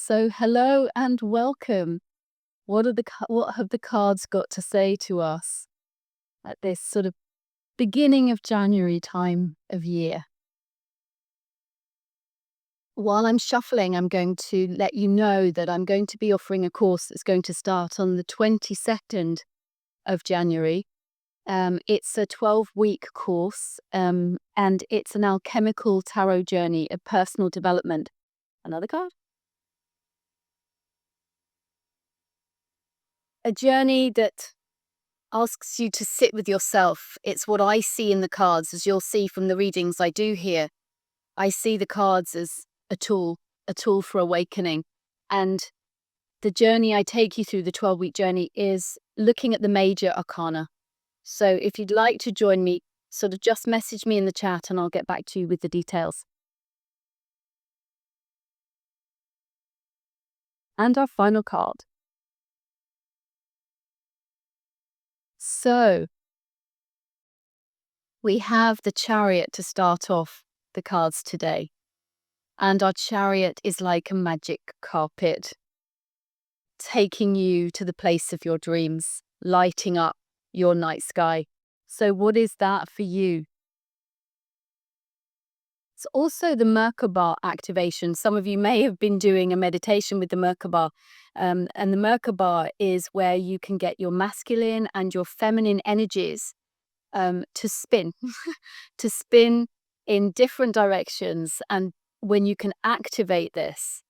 So hello and welcome. What have the cards got to say to us at this sort of beginning of January time of year? While I'm shuffling, I'm going to let you know that I'm going to be offering a course that's going to start on the 22nd of January. It's a 12-week course, and it's an alchemical tarot journey of personal development. Another card? A journey that asks you to sit with yourself. It's what I see in the cards, as you'll see from the readings I do here. I see the cards as a tool for awakening. And the journey I take you through, the 12-week journey, is looking at the major arcana. So if you'd like to join me, sort of just message me in the chat and I'll get back to you with the details. And our final card. So we have the Chariot to start off the cards today. And our Chariot is like a magic carpet, taking you to the place of your dreams, lighting up your night sky. So what is that for you? It's also the Merkaba activation. Some of you may have been doing a meditation with the Merkaba. And the Merkaba is where you can get your masculine and your feminine energies to spin, to spin in different directions. And when you can activate this,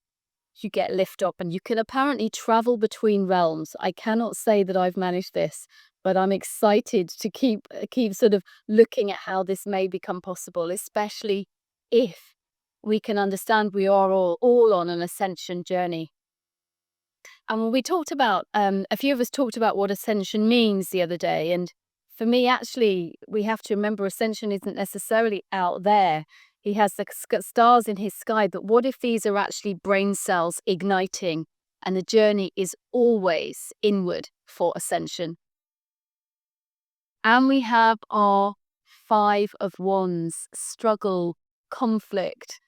you get lift up and you can apparently travel between realms. I cannot say that I've managed this, but I'm excited to keep sort of looking at how this may become possible, especially if we can understand we are all on an ascension journey. And when we talked about, a few of us talked about what ascension means the other day. And for me, actually, we have to remember ascension isn't necessarily out there. He has the stars in his sky, but what if these are actually brain cells igniting and the journey is always inward for ascension? And we have our Five of Wands, struggle, conflict.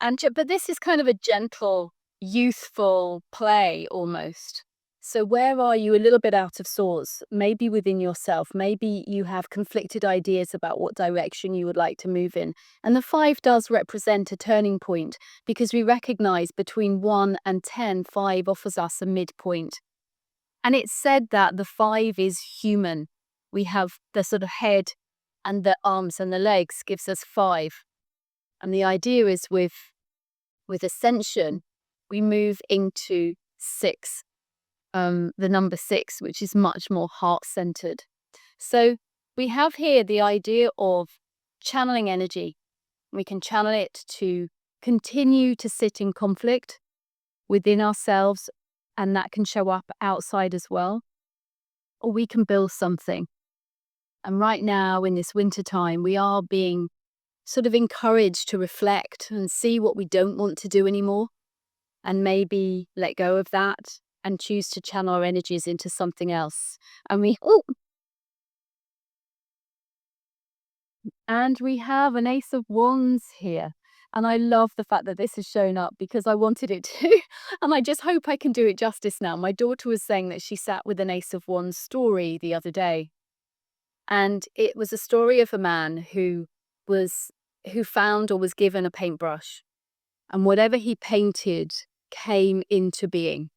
But this is kind of a gentle, youthful play almost. So where are you a little bit out of sorts? Maybe within yourself. Maybe you have conflicted ideas about what direction you would like to move in. And the 5 does represent a turning point because we recognize between 1 and 10, 5 offers us a midpoint. And it's said that the 5 is human. We have the sort of head and the arms and the legs gives us 5. And the idea is with ascension, we move into 6. The number 6, which is much more heart-centered. So we have here the idea of channeling energy. We can channel it to continue to sit in conflict within ourselves, and that can show up outside as well. Or we can build something. And right now, in this winter time, we are being sort of encouraged to reflect and see what we don't want to do anymore, and maybe let go of that and choose to channel our energies into something else. And we have an Ace of Wands here. And I love the fact that this has shown up because I wanted it to. And I just hope I can do it justice now. My daughter was saying that she sat with an Ace of Wands story the other day. And it was a story of a man who found or was given a paintbrush. And whatever he painted came into being.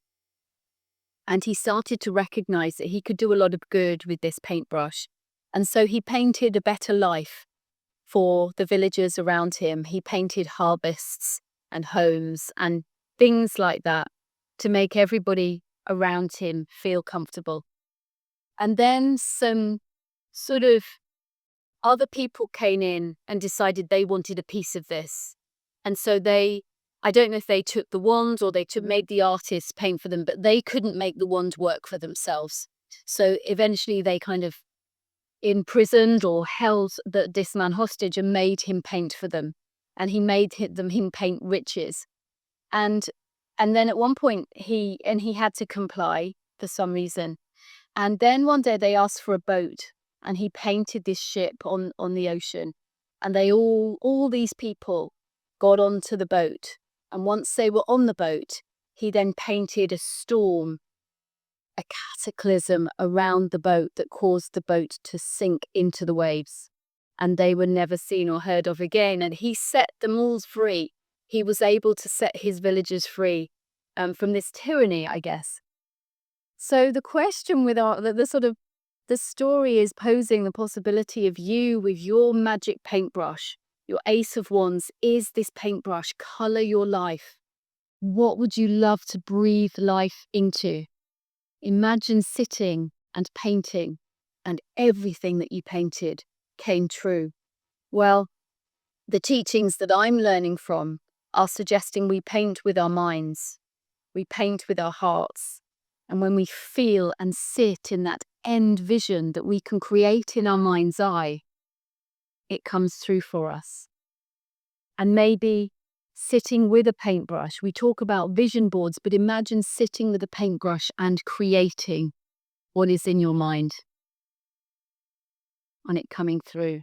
And he started to recognize that he could do a lot of good with this paintbrush. And so he painted a better life for the villagers around him. He painted harvests and homes and things like that to make everybody around him feel comfortable. And then some sort of other people came in and decided they wanted a piece of this. And so I don't know if they took the wand or made the artist paint for them, but they couldn't make the wand work for themselves. So eventually they kind of imprisoned or held this man hostage and made him paint for them. And he made him paint riches. And then at one point he had to comply for some reason. And then one day they asked for a boat and he painted this ship on the ocean. And they all these people got onto the boat. And once they were on the boat, He then painted a storm, a cataclysm around the boat that caused the boat to sink into the waves. And they were never seen or heard of again. And he set them all free. He was able to set his villagers free from this tyranny, I guess. So the question with the story is posing the possibility of you with your magic paintbrush, your Ace of Wands. Is this paintbrush color your life? What would you love to breathe life into? Imagine sitting and painting, and everything that you painted came true. Well, the teachings that I'm learning from are suggesting we paint with our minds, we paint with our hearts, and when we feel and sit in that end vision that we can create in our mind's eye, it comes through for us. And maybe sitting with a paintbrush, we talk about vision boards, but imagine sitting with a paintbrush and creating what is in your mind and it coming through.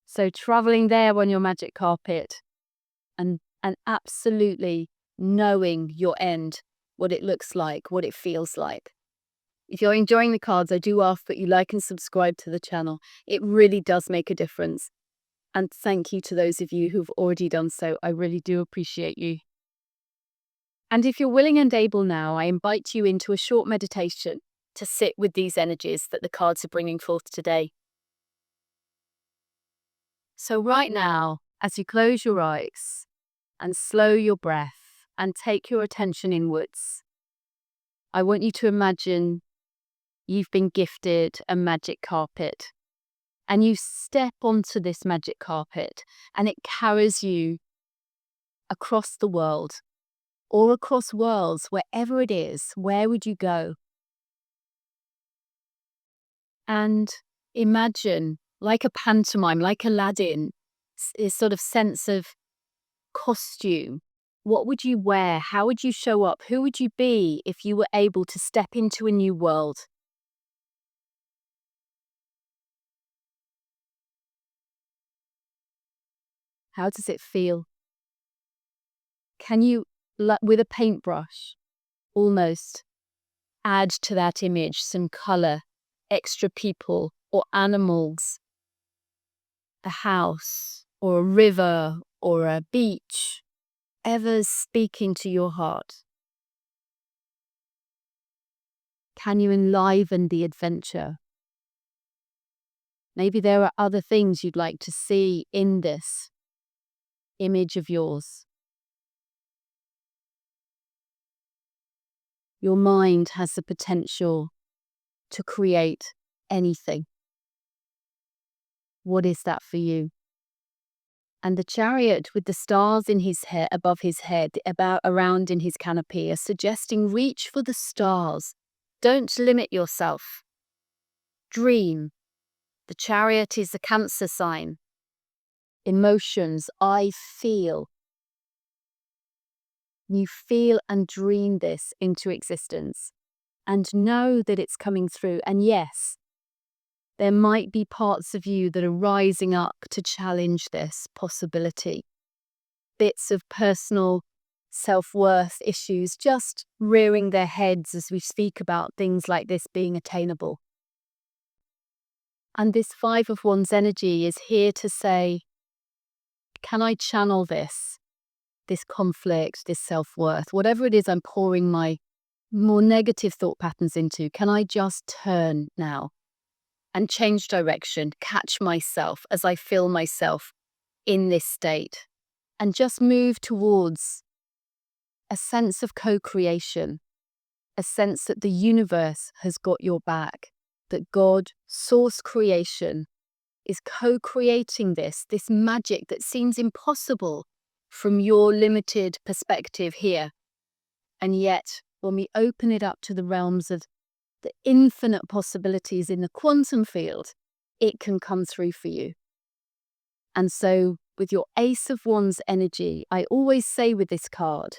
So traveling there on your magic carpet and absolutely knowing your end, what it looks like, what it feels like. If you're enjoying the cards, I do ask that you like and subscribe to the channel. It really does make a difference. And thank you to those of you who've already done so. I really do appreciate you. And if you're willing and able now, I invite you into a short meditation to sit with these energies that the cards are bringing forth today. So right now, as you close your eyes and slow your breath and take your attention inwards, I want you to imagine you've been gifted a magic carpet. And you step onto this magic carpet and it carries you across the world or across worlds, wherever it is. Where would you go? And imagine, like a pantomime, like Aladdin, this sort of sense of costume. What would you wear? How would you show up? Who would you be if you were able to step into a new world? How does it feel? Can you, with a paintbrush, almost add to that image some color, extra people or animals, a house or a river or a beach, ever speaking to your heart? Can you enliven the adventure? Maybe there are other things you'd like to see in this image of yours. Your mind has the potential to create anything. What is that for you? And the chariot with the stars in his head, above his head, around in his canopy, are suggesting reach for the stars. Don't limit yourself. Dream. The chariot is the Cancer sign. Emotions, I feel. You feel and dream this into existence and know that it's coming through. And yes, there might be parts of you that are rising up to challenge this possibility. Bits of personal self-worth issues just rearing their heads as we speak about things like this being attainable. And this Five of Wands energy is here to say, can I channel this conflict, this self-worth, whatever it is I'm pouring my more negative thought patterns into, can I just turn now and change direction, catch myself as I feel myself in this state, and just move towards a sense of co-creation, a sense that the universe has got your back, that God, source creation, is co-creating this magic that seems impossible from your limited perspective here. And yet, when we open it up to the realms of the infinite possibilities in the quantum field, it can come through for you. And so with your Ace of Wands energy, I always say with this card,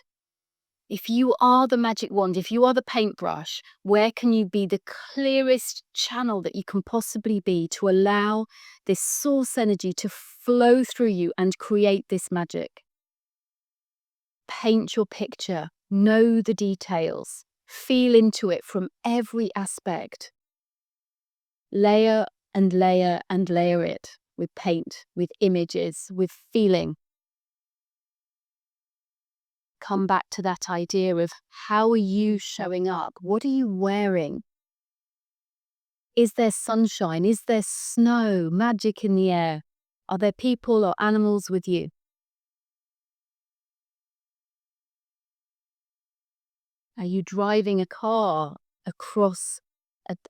if you are the magic wand, if you are the paintbrush, where can you be the clearest channel that you can possibly be to allow this source energy to flow through you and create this magic? Paint your picture, Know the details. Feel into it from every aspect. Layer and layer and layer it with paint, with images, with feeling. Come back to that idea of how are you showing up? What are you wearing? Is there sunshine? Is there snow, magic in the air? Are there people or animals with you? Are you driving a car across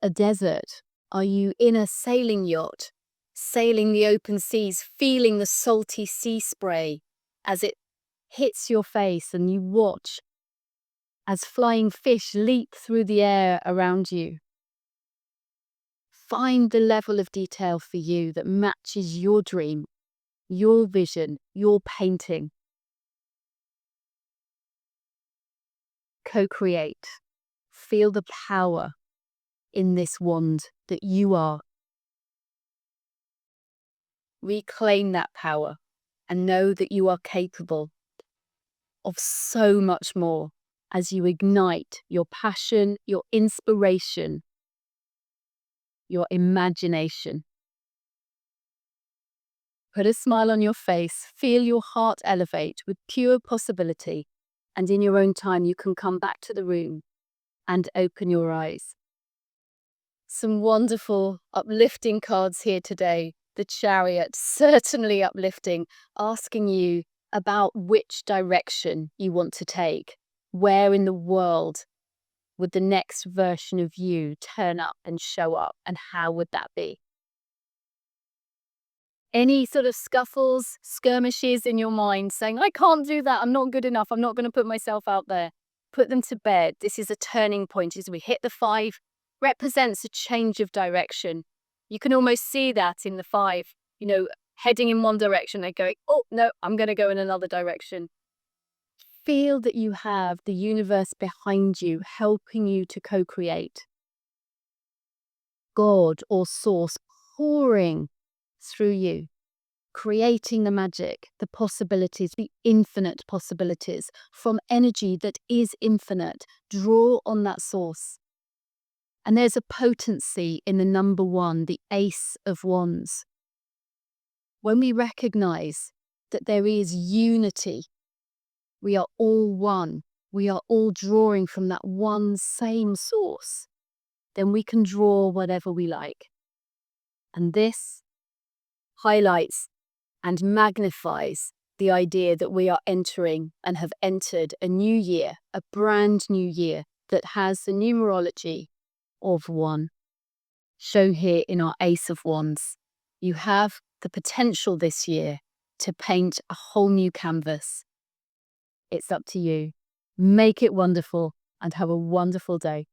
a desert? Are you in a sailing yacht, sailing the open seas, feeling the salty sea spray as it hits your face, and you watch as flying fish leap through the air around you? Find the level of detail for you that matches your dream, your vision, your painting. Co-create. Feel the power in this wand that you are. Reclaim that power and know that you are capable of so much more as you ignite your passion, your inspiration, your imagination. Put a smile on your face, feel your heart elevate with pure possibility, and in your own time you can come back to the room and open your eyes. Some wonderful, uplifting cards here today. The Chariot, certainly uplifting, asking you about which direction you want to take. Where in the world would the next version of you turn up and show up, and how would that be? Any sort of scuffles, skirmishes in your mind saying, I can't do that, I'm not good enough, I'm not going to put myself out there. Put them to bed. This is a turning point. As we hit the 5, represents a change of direction. You can almost see that in the 5, heading in one direction and going, oh, no, I'm going to go in another direction. Feel that you have the universe behind you, helping you to co-create. God or source pouring through you, creating the magic, the possibilities, the infinite possibilities from energy that is infinite. Draw on that source. And there's a potency in the number 1, the Ace of Wands. When we recognize that there is unity, we are all one, we are all drawing from that one same source, then we can draw whatever we like. And this highlights and magnifies the idea that we are entering and have entered a new year, a brand new year that has the numerology of 1, shown here in our Ace of Wands. You have the potential this year to paint a whole new canvas. It's up to you. Make it wonderful and have a wonderful day.